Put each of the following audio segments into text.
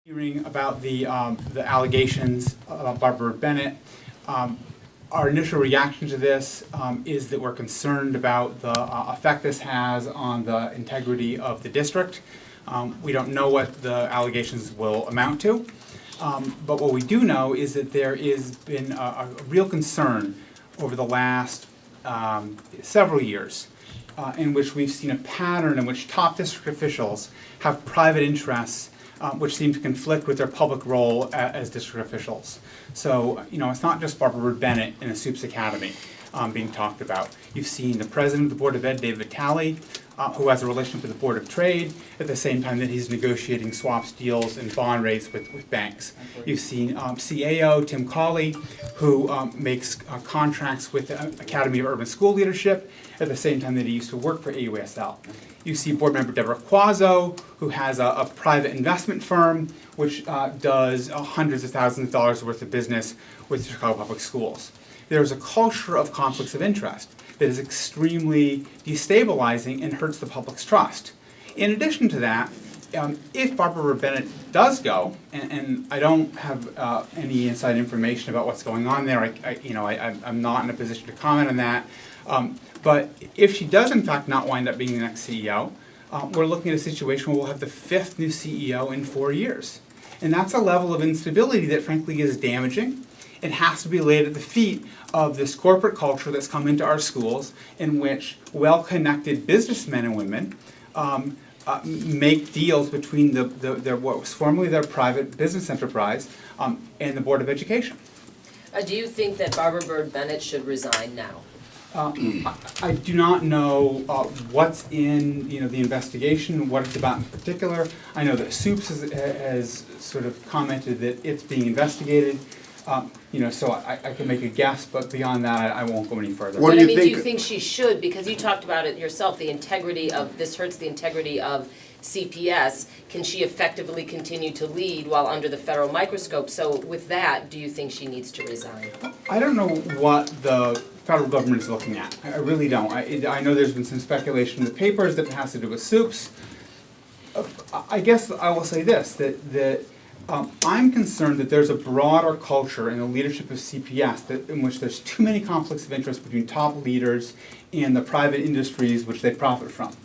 Hearing about the allegations about Barbara Bennett, our initial reaction to this is that we're concerned about the effect this has on the integrity of the district. We don't know what the allegations will amount to, but what we do know is that there has been a real concern over the last several years in which we've seen a pattern in which top district officials have private interests which seem to conflict with their public role as district officials. So, it's not just Barbara Bennett in a Soups Academy being talked about. You've seen the president of the Board of Ed, David Vitale, who has a relationship with the Board of Trade at the same time that he's negotiating swaps deals and bond rates with banks. You've seen CAO Tim Cawley, who makes contracts with the Academy of Urban School Leadership at the same time that he used to work for AUSL. You see board member Deborah Quazzo, who has a private investment firm which does hundreds of thousands of dollars worth of business with Chicago Public Schools. There's a culture of conflicts of interest that is extremely destabilizing and hurts the public's trust. In addition to that, if Barbara Bennett does go, and I don't have any inside information about what's going on there, I'm not in a position to comment on that, but if she does in fact not wind up being the next CEO, we're looking at a situation where we'll have the 5th new CEO in 4 years. And that's a level of instability that frankly is damaging. It has to be laid at the feet of this corporate culture that's come into our schools in which well-connected businessmen and women make deals between their what was formerly their private business enterprise and the Board of Education. Do you think that Barbara Bird Bennett should resign now? I do not know what's in the investigation, what it's about in particular. I know that Soups has sort of commented that it's being investigated. So I can make a guess, but beyond that, I won't go any further. What do you think? Do you think she should? Because you talked about it yourself, the integrity of, this hurts the integrity of CPS. Can she effectively continue to lead while under the federal microscope? So with that, do you think she needs to resign? I don't know what the federal government is looking at. I really don't. I know there's been some speculation in the papers that it has to do with Soups. I guess I will say this, that I'm concerned that there's a broader culture in the leadership of CPS in which there's too many conflicts of interest between top leaders and the private industries which they profit from.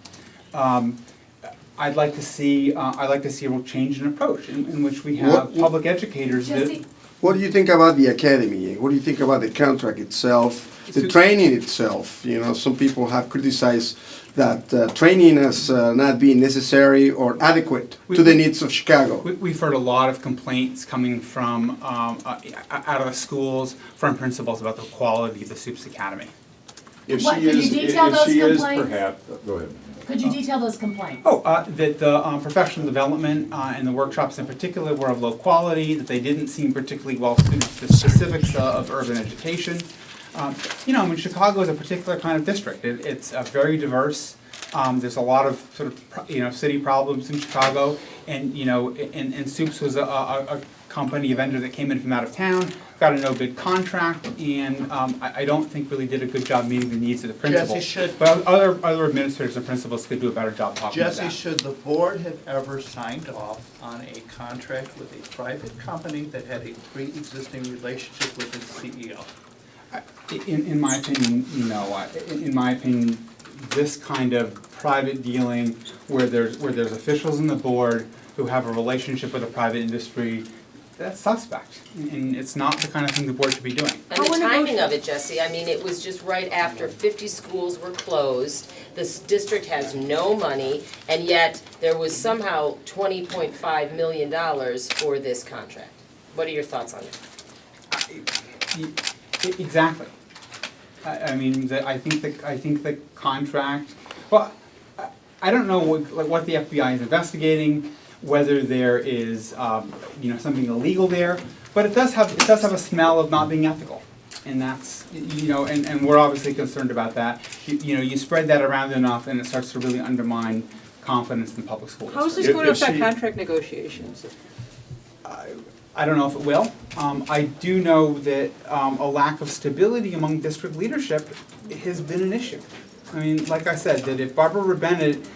I'd like to see a real change in approach in which we have public educators that. What do you think about the academy? What do you think about the contract itself, the training itself? Some people have criticized that training as not being necessary or adequate to the needs of Chicago. We've heard a lot of complaints coming from out of the schools from principals about the quality of the Soups Academy. Could you detail those complaints? Go ahead. Could you detail those complaints? That the professional development and the workshops in particular were of low quality, that they didn't seem particularly well suited to the specifics of urban education. Chicago is a particular kind of district. It's very diverse. There's a lot of sort of city problems in Chicago, and Soups was a company, a vendor that came in from out of town, got a no-bid contract, and I don't think really did a good job meeting the needs of the principals. But other administrators and principals could do a better job talking about that. Jesse, should the board have ever signed off on a contract with a private company that had a pre-existing relationship with its CEO? In my opinion, no. In my opinion, this kind of private dealing where there's officials in the board who have a relationship with a private industry, that's suspect, and it's not the kind of thing the board should be doing. And the timing of it, Jesse, it was just right after 50 schools were closed. This district has no money, and yet there was somehow $20.5 million for this contract. What are your thoughts on it? Exactly. I think the contract. Well, I don't know what the FBI is investigating, whether there is something illegal there, but it does have a smell of not being ethical, and that's and we're obviously concerned about that. You spread that around enough, and it starts to really undermine confidence in public schools. How is this going to affect contract negotiations? I don't know if it will. I do know that a lack of stability among district leadership has been an issue. Like I said, that if Barbara Bennett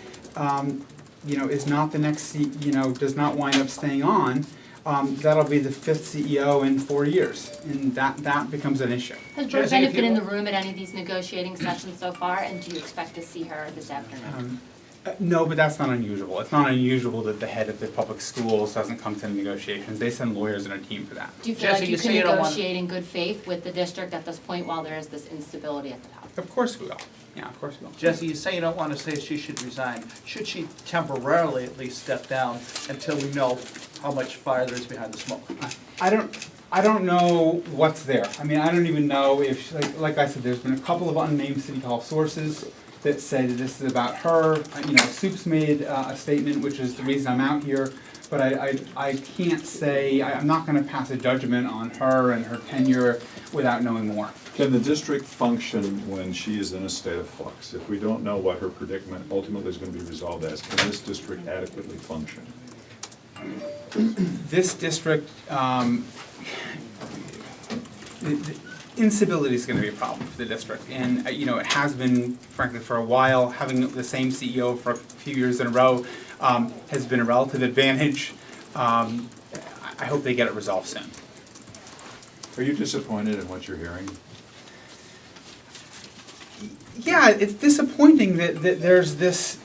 is not the next, does not wind up staying on, that'll be the 5th CEO in 4 years, and that becomes an issue. Has Board Jesse, Bennett if you been in the will- room at any of these negotiating sessions so far, and do you expect to see her this afternoon? No, but that's not unusual. It's not unusual that the head of the public schools doesn't come to the negotiations. They send lawyers and a team for that. Do you feel Jesse, like you you say can you don't want- negotiate in good faith with the district at this point while there is this instability at the top? Of course we will. Yeah, of course we will. Jesse, you say you don't want to say she should resign. Should she temporarily at least step down until we know how much fire there is behind the smoke? I don't know what's there. I mean, I don't even know if, like I said, there's been a couple of unnamed City Hall sources that say that this is about her. Soup's made a statement, which is the reason I'm out here, but I can't say, I'm not gonna pass a judgment on her and her tenure without knowing more. Can the district function when she is in a state of flux? If we don't know what her predicament ultimately is going to be resolved as, can this district adequately function? This district, instability is going to be a problem for the district, and it has been, frankly, for a while. Having the same CEO for a few years in a row has been a relative advantage. I hope they get it resolved soon. Are you disappointed in what you're hearing? Yeah, it's disappointing that there's this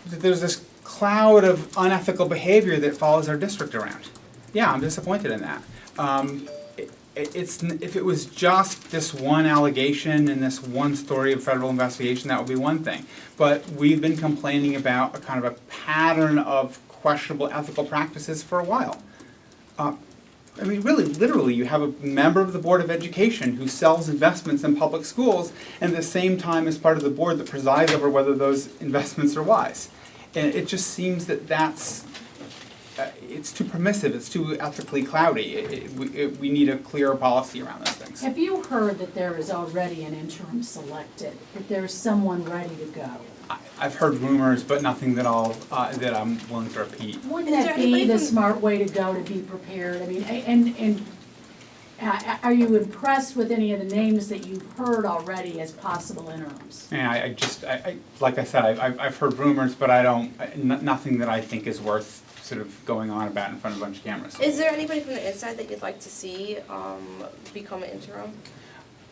cloud of unethical behavior that follows our district around. Yeah, I'm disappointed in that. If it was just this one allegation and this one story of federal investigation, that would be one thing. But we've been complaining about a kind of a pattern of questionable ethical practices for a while. I mean, really, literally, you have a member of the Board of Education who sells investments in public schools and at the same time is part of the board that presides over whether those investments are wise. And it just seems that it's too permissive, it's too ethically cloudy. We need a clearer policy around those things. Have you heard that there is already an interim selected, that there's someone ready to go? I've heard rumors, but nothing that I'm willing to repeat. Wouldn't that be the smart way to go, to be prepared? I mean, and are you impressed with any of the names that you've heard already as possible interims? Yeah, I like I said, I've heard rumors, but nothing that I think is worth sort of going on about in front of a bunch of cameras. Is there anybody from the inside that you'd like to see become an interim?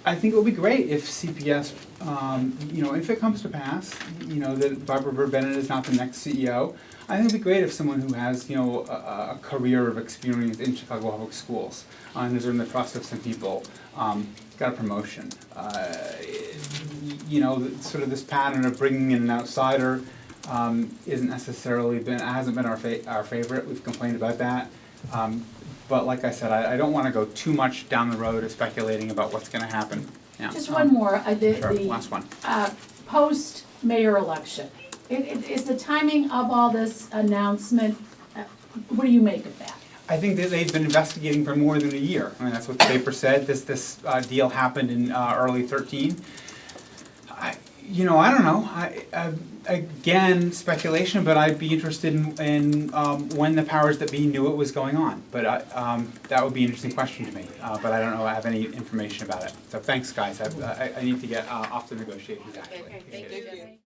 I think it would be great if CPS, if it comes to pass, that Barbara Bird Bennett is not the next CEO. I think it would be great if someone who has, a career of experience in Chicago public schools and is in the trust of some people, got a promotion. Sort of this pattern of bringing in an outsider hasn't been our favorite. We've complained about that. But like I said, I don't want to go too much down the road of speculating about what's going to happen. Yeah. Just one more, Sure, last one. Post-mayor election. Is the timing of all this announcement, what do you make of that? I think that they've been investigating for more than a year. I mean, that's what the paper said. This deal happened in early 2013. I don't know. Again, speculation, but I'd be interested in when the powers that be knew it was going on. But that would be an interesting question to me. But I don't know. I have any information about it. So thanks, guys. I need to get off the negotiations. Actually. Okay, thank you, Jesse.